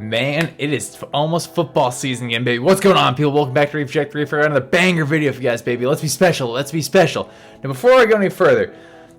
Man, it is almost football season again, baby. What's going on, people? Welcome back to Reefer. Another banger video for you guys, baby. Let's be special. Let's be special. Now, before I go any further,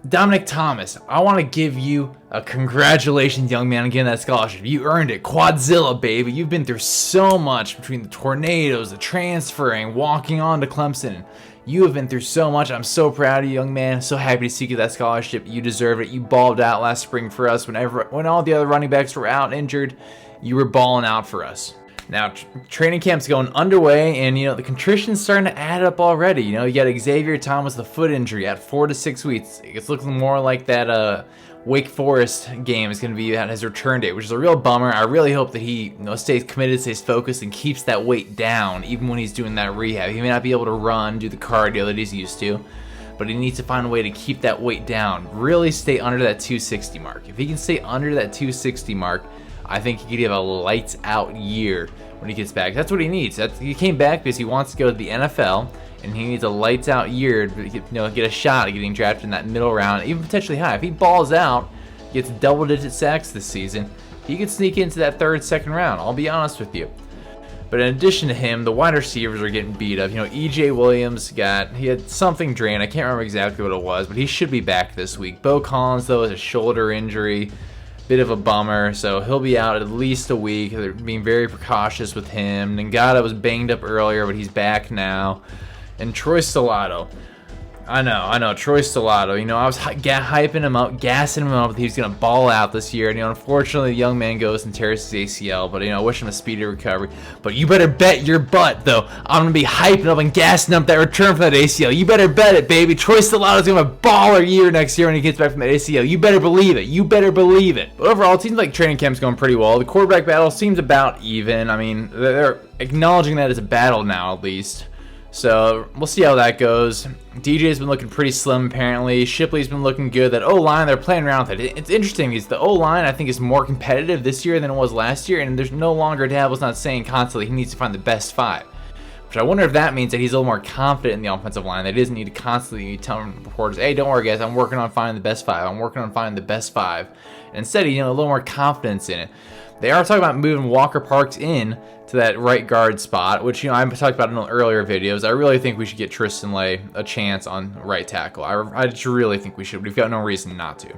Dominic Thomas, I want to give you a congratulations, young man, on getting that scholarship. You earned it. Quadzilla, baby. You've been through so much between the tornadoes, the transferring, walking on to Clemson. You have been through so much. I'm so proud of you, young man. So happy to see you get that scholarship. You deserve it. You balled out last spring for us when all the other running backs were out injured. You were balling out for us. Now, training camp's going underway, and the contrition's starting to add up already. You got Xavier Thomas, the foot injury, at 4 to 6 weeks. It's looking more like that Wake Forest game is going to be at his return date, which is a real bummer. I really hope that he stays committed, stays focused, and keeps that weight down, even when he's doing that rehab. He may not be able to run, do the cardio that he's used to, but he needs to find a way to keep that weight down. Really stay under that 260 mark. If he can stay under that 260 mark, I think he could have a lights out year when he gets back. That's what he needs. He came back because he wants to go to the NFL, and he needs a lights out year to get a shot at getting drafted in that middle round, even potentially high. If he balls out, gets double-digit sacks this season, he could sneak into that third, second round. I'll be honest with you. But in addition to him, the wide receivers are getting beat up. EJ Williams he had something drained. I can't remember exactly what it was, but he should be back this week. Beaux Collins, though, has a shoulder injury. Bit of a bummer, so he'll be out at least a week. They're being very precautious with him. Ngata was banged up earlier, but he's back now. And Troy Stellato. I know, Troy Stellato. I was hyping him up, gassing him up that he was going to ball out this year. And, unfortunately, the young man goes and tears his ACL. But, I wish him a speedy recovery. But you better bet your butt, though, I'm going to be hyping up and gassing up that return for that ACL. You better bet it, baby. Troy Stellato's going to have a baller year next year when he gets back from that ACL. You better believe it. You better believe it. But overall, it seems like training camp's going pretty well. The quarterback battle seems about even. I mean, they're acknowledging that as a battle now, at least. So we'll see how that goes. DJ's been looking pretty slim apparently. Shipley's been looking good. That O-line, they're playing around with it. It's interesting because the O-line I think is more competitive this year than it was last year, and there's no longer Dabo's not saying constantly he needs to find the best five. Which I wonder if that means that he's a little more confident in the offensive line. That he doesn't need to constantly tell reporters, hey, don't worry guys, I'm working on finding the best five. I'm working on finding the best five. And instead, a little more confidence in it. They are talking about moving Walker Parks in to that right guard spot, which I talked about in earlier videos. I really think we should get Tristan Lay a chance on right tackle. I just really think we should. We've got no reason not to.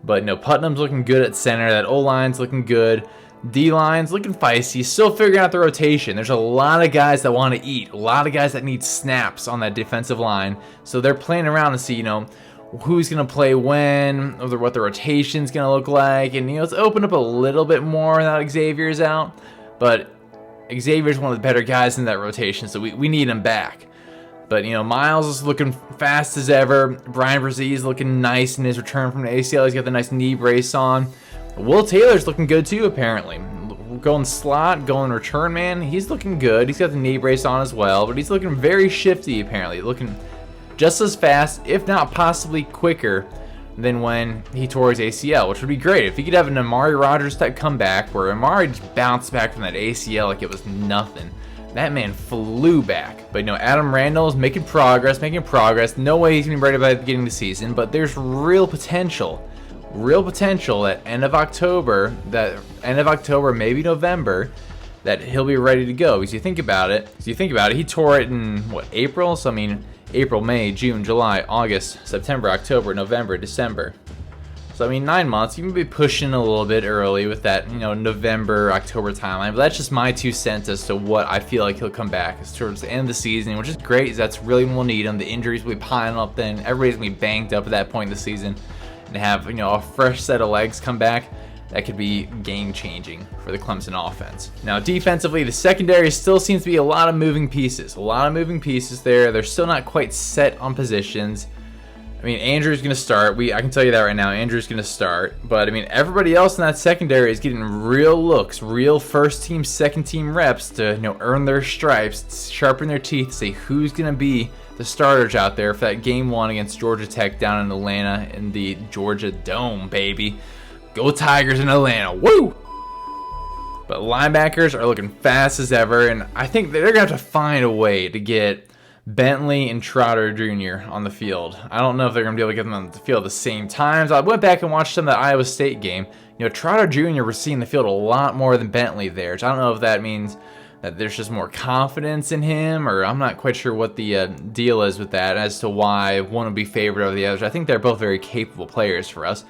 But Putnam's looking good at center. That O-line's looking good. D-line's looking feisty. Still figuring out the rotation. There's a lot of guys that want to eat. A lot of guys that need snaps on that defensive line. So they're playing around to see, who's going to play when, or what the rotation's going to look like. And, it's opened up a little bit more now that Xavier's out. But Xavier's one of the better guys in that rotation, so we need him back. But, Miles is looking fast as ever. Brian Brzee is looking nice in his return from the ACL. He's got the nice knee brace on. Will Taylor's looking good, too, apparently. Going slot, going return man, he's looking good. He's got the knee brace on as well, but he's looking very shifty, apparently. Looking just as fast, if not possibly quicker, than when he tore his ACL, which would be great. If he could have an Amari Rodgers type comeback where Amari just bounced back from that ACL like it was nothing. That man flew back. But Adam Randall is making progress. No way he's going to be ready by the beginning of the season, but there's real potential at end of October, maybe November, that he'll be ready to go. Because you think about it, he tore it in April? So April, May, June, July, August, September, October, November, December. So 9 months. You can be pushing a little bit early with that, November, October timeline. But that's just my 2 cents as to what I feel like he'll come back. It's towards the end of the season, which is great. Because that's really when we'll need him. The injuries will be piling up then. Everybody's gonna be banged up at that point in the season. And have a fresh set of legs come back. That could be game-changing for the Clemson offense. Now, defensively, the secondary still seems to be a lot of moving pieces. There. They're still not quite set on positions. Andrew's going to start. I can tell you that right now. Andrew's going to start. But, everybody else in that secondary is getting real looks, real first-team, second-team reps to, earn their stripes, sharpen their teeth, say who's going to be the starters out there for that Game 1 against Georgia Tech down in Atlanta in the Georgia Dome, baby. Go Tigers in Atlanta, woo! But linebackers are looking fast as ever, and I think they're going to have to find a way to get Bentley and Trotter Jr. on the field. I don't know if they're going to be able to get them on the field at the same times. I went back and watched some of the Iowa State game. You know, Trotter Jr. was seeing the field a lot more than Bentley there. So I don't know if that means that there's just more confidence in him, or I'm not quite sure what the deal is with that as to why one would be favored over the others. I think they're both very capable players for us,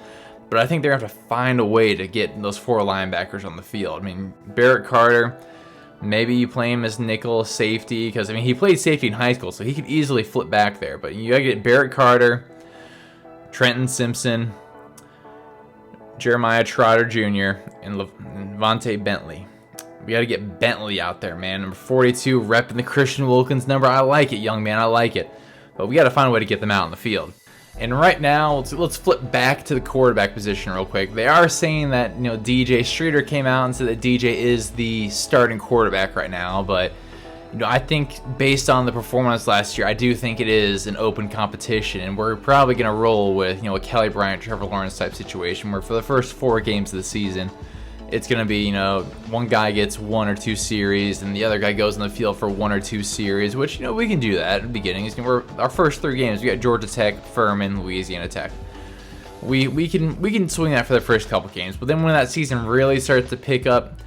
but I think they're going to have to find a way to get those 4 linebackers on the field. I mean, Barrett Carter, maybe you play him as nickel safety, because I mean he played safety in high school, so he could easily flip back there. But you gotta get Barrett Carter, Trenton Simpson, Jeremiah Trotter Jr., and Levante Bentley. We gotta get Bentley out there, man. Number 42, repping the Christian Wilkins number. I like it, young man. I like it. But we gotta find a way to get them out on the field. And right now, let's flip back to the quarterback position real quick. They are saying that, you know, DJ Streeter came out and said that DJ is the starting quarterback right now, but you know, I think based on the performance last year, I do think it is an open competition, and we're probably going to roll with, you know, a Kelly Bryant, Trevor Lawrence type situation where for the first 4 games of the season, it's going to be, you know, one guy gets 1 or 2 series and the other guy goes on the field for 1 or 2 series, which, you know, we can do that at the beginning. We're our first 3 games, we got Georgia Tech, Furman, Louisiana Tech. We can swing that for the first couple games, but then when that season really starts to pick up,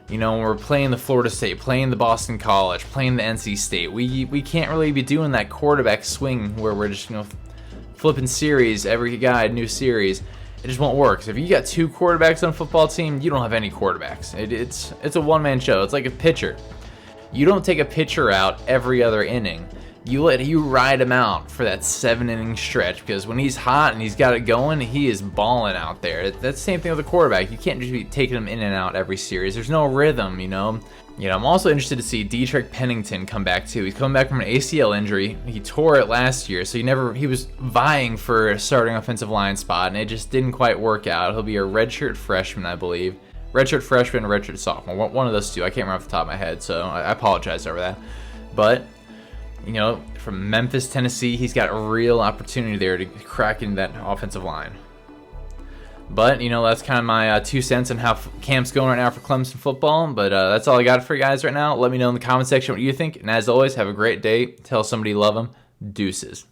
you know, when we're playing the Florida State, playing the Boston College, playing the NC State, we can't really be doing that quarterback swing where we're just, you know, flipping series, every guy a new series. It just won't work. So if you got 2 quarterbacks on a football team, you don't have any quarterbacks. It's a one-man show. It's like a pitcher. You don't take a pitcher out every other inning. You ride him out for that 7-inning stretch, because when he's hot and he's got it going, he is balling out there. That's the same thing with a quarterback. You can't just be taking him in and out every series. There's no rhythm, you know. I'm also interested to see Dietrich Pennington come back too. He's coming back from an ACL injury. He tore it last year, so he was vying for a starting offensive line spot, and it just didn't quite work out. He'll be a redshirt freshman, I believe. Redshirt freshman, redshirt sophomore. One of those 2. I can't remember off the top of my head, so I apologize over that. But, you know, from Memphis, Tennessee, he's got a real opportunity there to crack into that offensive line. But, you know, that's kind of my 2 cents on how camp's going right now for Clemson football. But that's all I got for you guys right now. Let me know in the comment section what you think. And as always, have a great day. Tell somebody you love them. Deuces.